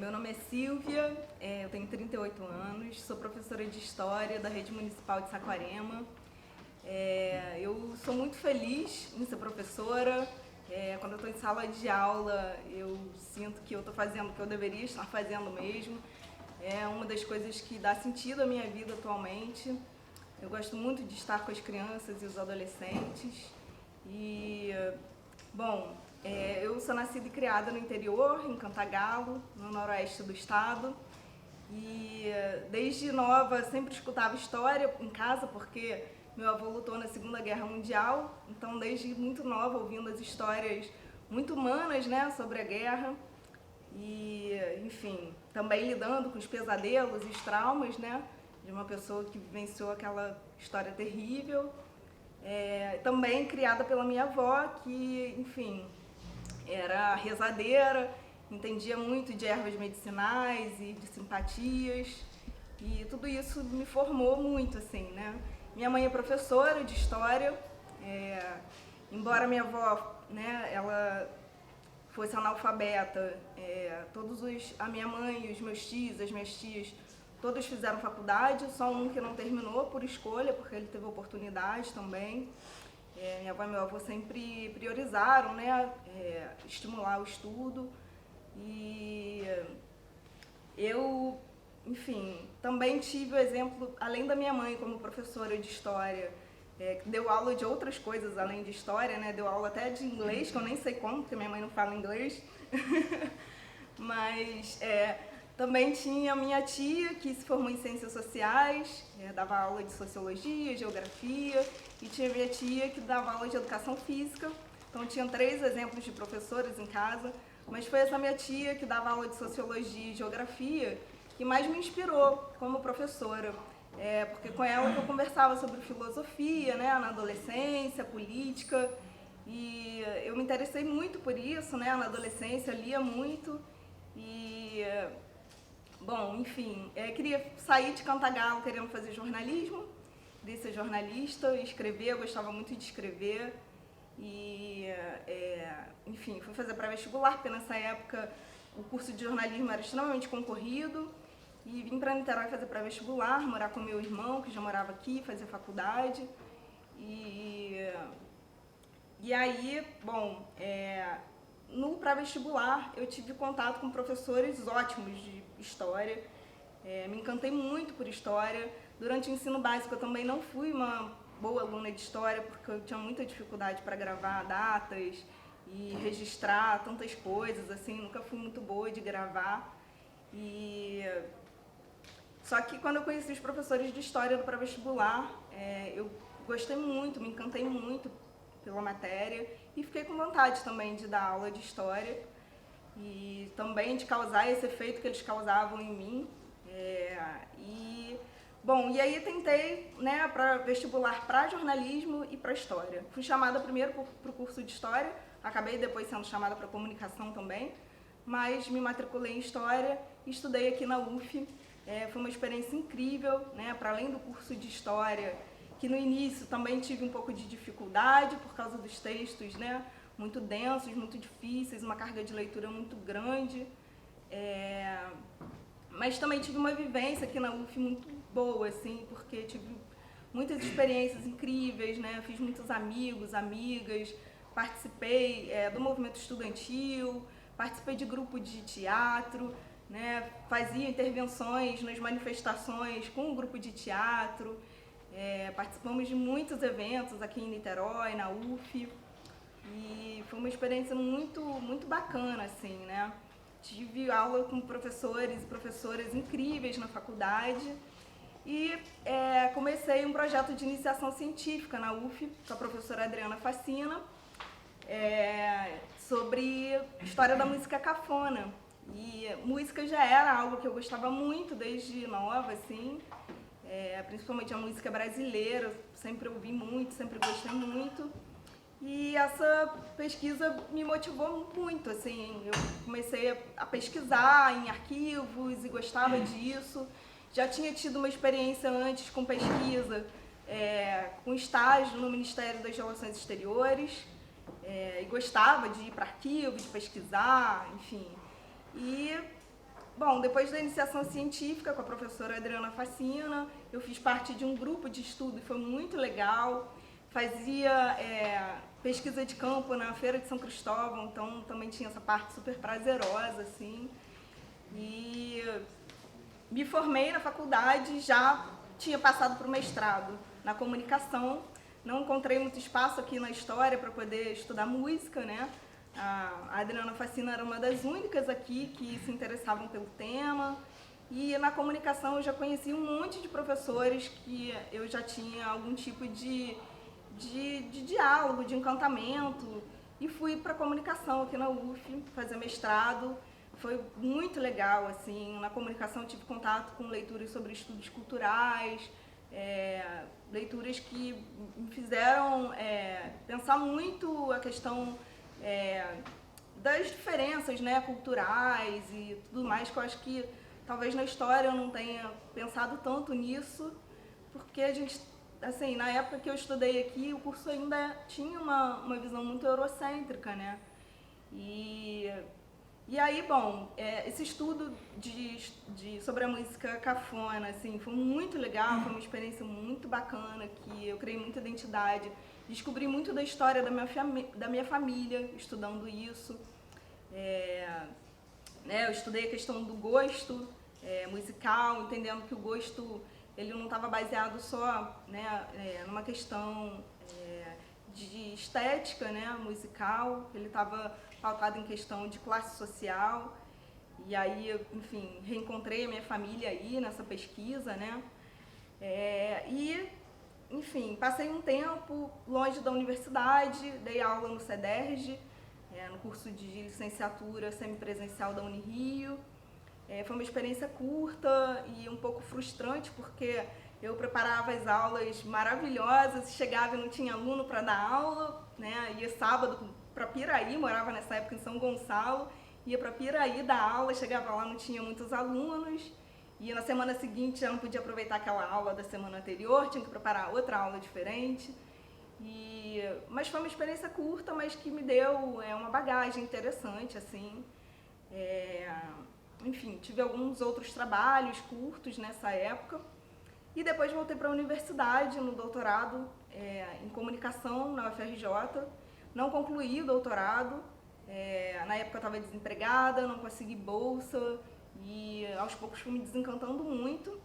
Meu nome é Silvia, eu tenho 38 anos, sou professora de História da Rede Municipal de Saquarema. Eu sou muito feliz em ser professora. Quando eu estou em sala de aula, eu sinto que eu estou fazendo o que eu deveria estar fazendo mesmo. É uma das coisas que dá sentido à minha vida atualmente. Eu gosto muito de estar com as crianças e os adolescentes. Bom, eu sou nascida e criada no interior, em Cantagalo, no noroeste do estado. E desde nova sempre escutava história em casa, porque meu avô lutou na Segunda Guerra Mundial. Então, desde muito nova, ouvindo as histórias muito humanas, né, sobre a guerra. E, enfim, também lidando com os pesadelos e os traumas, né, de uma pessoa que vivenciou aquela história terrível. Também criada pela minha avó, que, enfim, era rezadeira, entendia muito de ervas medicinais e de simpatias, e tudo isso me formou muito, assim, né? Minha mãe é professora de história, embora minha avó, né, ela fosse analfabeta, a minha mãe e os meus tios, as minhas tias, todos fizeram faculdade, só um que não terminou por escolha, porque ele teve oportunidade também. Minha avó e meu avô sempre priorizaram, né, estimular o estudo. E eu, enfim, também tive o exemplo, além da minha mãe como professora de história, que deu aula de outras coisas além de história, né, deu aula até de inglês, que eu nem sei como, porque minha mãe não fala inglês. Mas também tinha minha tia, que se formou em Ciências Sociais, dava aula de Sociologia, Geografia, e tinha minha tia que dava aula de Educação Física. Então, tinham 3 exemplos de professores em casa, mas foi essa minha tia, que dava aula de Sociologia e Geografia, que mais me inspirou como professora. Porque com ela eu conversava sobre filosofia, né, na adolescência, política, e eu me interessei muito por isso, né, na adolescência, lia muito. E, bom, enfim, queria sair de Cantagalo querendo fazer jornalismo, queria ser jornalista, escrever, eu gostava muito de escrever. E, enfim, fui fazer pré-vestibular, porque nessa época o curso de jornalismo era extremamente concorrido. E vim para Niterói fazer pré-vestibular, morar com meu irmão, que já morava aqui, fazer faculdade. E aí, bom, no pré-vestibular eu tive contato com professores ótimos de história. Me encantei muito por história. Durante o ensino básico eu também não fui uma boa aluna de história, porque eu tinha muita dificuldade para gravar datas e registrar tantas coisas, assim, nunca fui muito boa de gravar. Só que quando eu conheci os professores de história do pré-vestibular, eu gostei muito, me encantei muito pela matéria e fiquei com vontade também de dar aula de história e também de causar esse efeito que eles causavam em mim. Bom, e aí tentei, né, para vestibular para jornalismo e para história. Fui chamada primeiro para o curso de história, acabei depois sendo chamada para comunicação também, mas me matriculei em história e estudei aqui na UF. Foi uma experiência incrível, né, para além do curso de história, que no início também tive um pouco de dificuldade por causa dos textos, né, muito densos, muito difíceis, uma carga de leitura muito grande. Mas também tive uma vivência aqui na UF muito boa, assim, porque tive muitas experiências incríveis, né? Fiz muitos amigos, amigas, participei do movimento estudantil, participei de grupo de teatro, né? Fazia intervenções nas manifestações com o grupo de teatro, participamos de muitos eventos aqui em Niterói, na UF, e foi uma experiência muito, muito bacana, assim, né? Tive aula com professores e professoras incríveis na faculdade e comecei um projeto de iniciação científica na UF com a professora Adriana Facina, sobre história da música cafona. E música já era algo que eu gostava muito desde nova, assim, principalmente a música brasileira, sempre ouvi muito, sempre gostei muito. E essa pesquisa me motivou muito, assim, eu comecei a pesquisar em arquivos e gostava disso. Já tinha tido uma experiência antes com pesquisa, com estágio no Ministério das Relações Exteriores, e gostava de ir para arquivo, de pesquisar, enfim. E Bom, depois da iniciação científica com a professora Adriana Facina, eu fiz parte de um grupo de estudo e foi muito legal. Fazia pesquisa de campo na Feira de São Cristóvão, então também tinha essa parte super prazerosa, assim. E me formei na faculdade, já tinha passado para o mestrado na comunicação. Não encontrei muito espaço aqui na história para poder estudar música, né? A Adriana Facina era uma das únicas aqui que se interessavam pelo tema. E na comunicação eu já conheci um monte de professores que eu já tinha algum tipo de diálogo, de encantamento. E fui para comunicação aqui na UF, fazer mestrado. Foi muito legal, assim. Na comunicação eu tive contato com leituras sobre estudos culturais, leituras que me fizeram pensar muito a questão das diferenças, né, culturais e tudo mais, que eu acho que talvez na história eu não tenha pensado tanto nisso, porque a gente, assim, na época que eu estudei aqui, o curso ainda tinha uma visão muito eurocêntrica, né? E aí, bom, esse estudo sobre a música cafona, assim, foi muito legal, foi uma experiência muito bacana, que eu criei muita identidade, descobri muito da história da minha família estudando isso. Eu estudei a questão do gosto musical, entendendo que o gosto ele não estava baseado só, né, numa questão de estética, né, musical, ele estava pautado em questão de classe social. E aí, enfim, reencontrei a minha família aí nessa pesquisa, né? Enfim, passei um tempo longe da universidade, dei aula no CEDERJ, no curso de licenciatura semipresencial da Unirio. Foi uma experiência curta e um pouco frustrante, porque eu preparava as aulas maravilhosas, chegava e não tinha aluno para dar aula, né? Ia sábado para Piraí, morava nessa época em São Gonçalo, ia para Piraí dar aula, chegava lá, não tinha muitos alunos, e na semana seguinte já não podia aproveitar aquela aula da semana anterior, tinha que preparar outra aula diferente. Mas foi uma experiência curta, mas que me deu uma bagagem interessante, assim. Enfim, tive alguns outros trabalhos curtos nessa época. E depois voltei para a universidade, no doutorado em comunicação na UFRJ. Não concluí o doutorado, na época eu estava desempregada, não consegui bolsa e aos poucos fui me desencantando muito.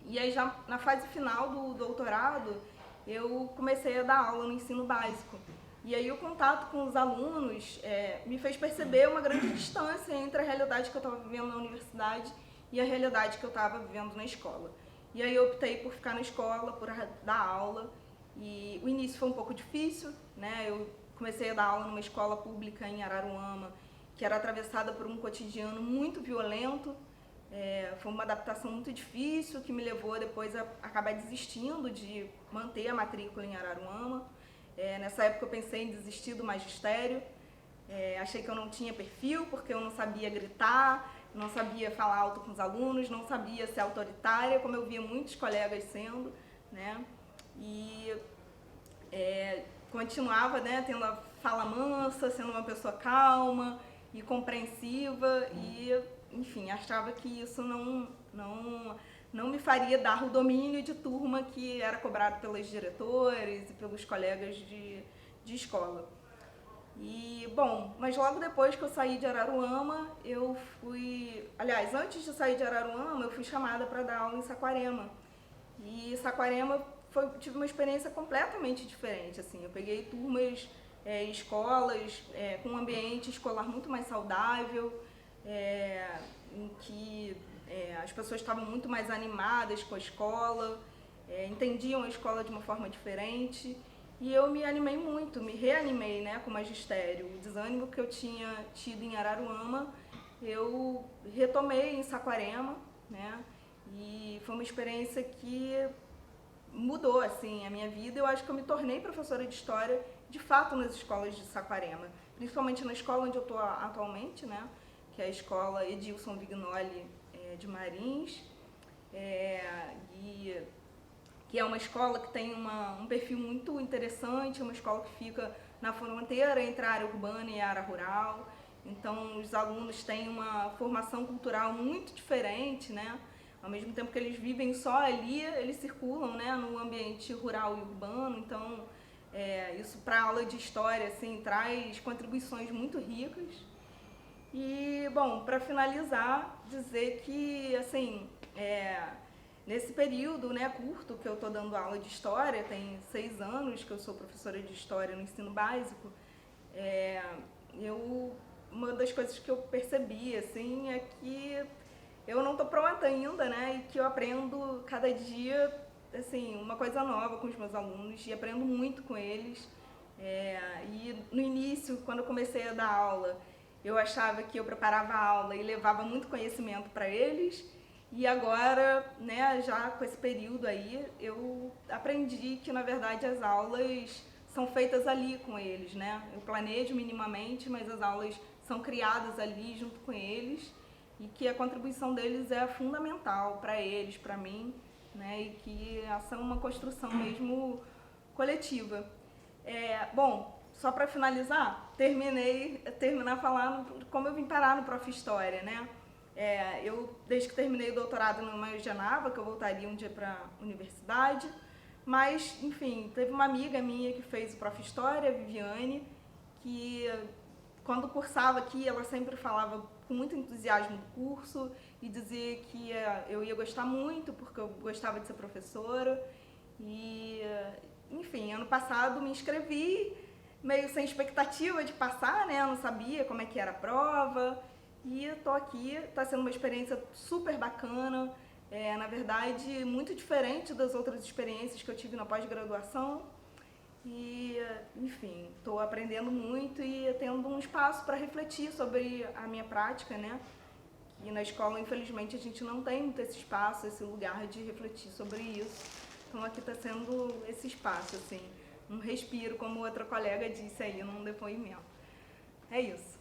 E aí já na fase final do doutorado eu comecei a dar aula no ensino básico. E aí o contato com os alunos me fez perceber uma grande distância entre a realidade que eu estava vivendo na universidade e a realidade que eu estava vivendo na escola. E aí eu optei por ficar na escola, por dar aula. E o início foi um pouco difícil, né? Eu comecei a dar aula numa escola pública em Araruama, que era atravessada por um cotidiano muito violento. Foi uma adaptação muito difícil, que me levou depois a acabar desistindo de manter a matrícula em Araruama. Nessa época eu pensei em desistir do magistério. Achei que eu não tinha perfil, porque eu não sabia gritar, não sabia falar alto com os alunos, não sabia ser autoritária, como eu via muitos colegas sendo, né? E continuava, né, tendo a fala mansa, sendo uma pessoa calma e compreensiva e, enfim, achava que isso não me faria dar o domínio de turma que era cobrado pelos diretores e pelos colegas de escola. E, bom, mas logo depois que eu saí de Araruama, eu fui... Aliás, antes de sair de Araruama, eu fui chamada para dar aula em Saquarema. E Saquarema tive uma experiência completamente diferente, assim. Eu peguei turmas, escolas, com um ambiente escolar muito mais saudável, em que as pessoas estavam muito mais animadas com a escola, entendiam a escola de uma forma diferente. E eu me animei muito, me reanimei, né, com o magistério. O desânimo que eu tinha tido em Araruama, eu retomei em Saquarema, né, e foi uma experiência que mudou, assim, a minha vida. Eu acho que eu me tornei professora de história, de fato, nas escolas de Saquarema, principalmente na escola onde eu estou atualmente, né, que é a escola Edilson Vignoli de Marins, que é uma escola que tem um perfil muito interessante, uma escola que fica na fronteira entre a área urbana e a área rural. Então, os alunos têm uma formação cultural muito diferente, né? Ao mesmo tempo que eles vivem só ali, eles circulam, né, no ambiente rural e urbano. Então, isso para a aula de história assim, traz contribuições muito ricas. E, bom, para finalizar, dizer que, assim, nesse período, né, curto que eu estou dando aula de história, tem 6 anos que eu sou professora de história no ensino básico, uma das coisas que eu percebi, assim, é que eu não estou pronta ainda, né, e que eu aprendo cada dia, assim, uma coisa nova com os meus alunos e aprendo muito com eles. E no início, quando eu comecei a dar aula, eu achava que eu preparava a aula e levava muito conhecimento para eles. E agora, né, já com esse período aí, eu aprendi que, na verdade, as aulas são feitas ali com eles, né? Eu planejo minimamente, mas as aulas são criadas ali junto com eles e que a contribuição deles é fundamental para eles, para mim, né? E que essa é uma construção mesmo coletiva. Bom, só para finalizar, terminar falando como eu vim parar no Prof. História, né? Eu, desde que terminei o doutorado não imaginava que eu voltaria um dia para a universidade, mas, enfim, teve uma amiga minha que fez o Prof. História, a Viviane, que quando cursava aqui, ela sempre falava com muito entusiasmo do curso e dizia que eu ia gostar muito, porque eu gostava de ser professora. E, enfim, ano passado me inscrevi, meio sem expectativa de passar, né? Eu não sabia como é que era a prova. E estou aqui, está sendo uma experiência super bacana. Na verdade, muito diferente das outras experiências que eu tive na pós-graduação. E, enfim, estou aprendendo muito e tendo um espaço para refletir sobre a minha prática, né? E na escola, infelizmente, a gente não tem muito esse espaço, esse lugar de refletir sobre isso. Então aqui está sendo esse espaço, assim, um respiro, como outra colega disse aí num depoimento. É isso.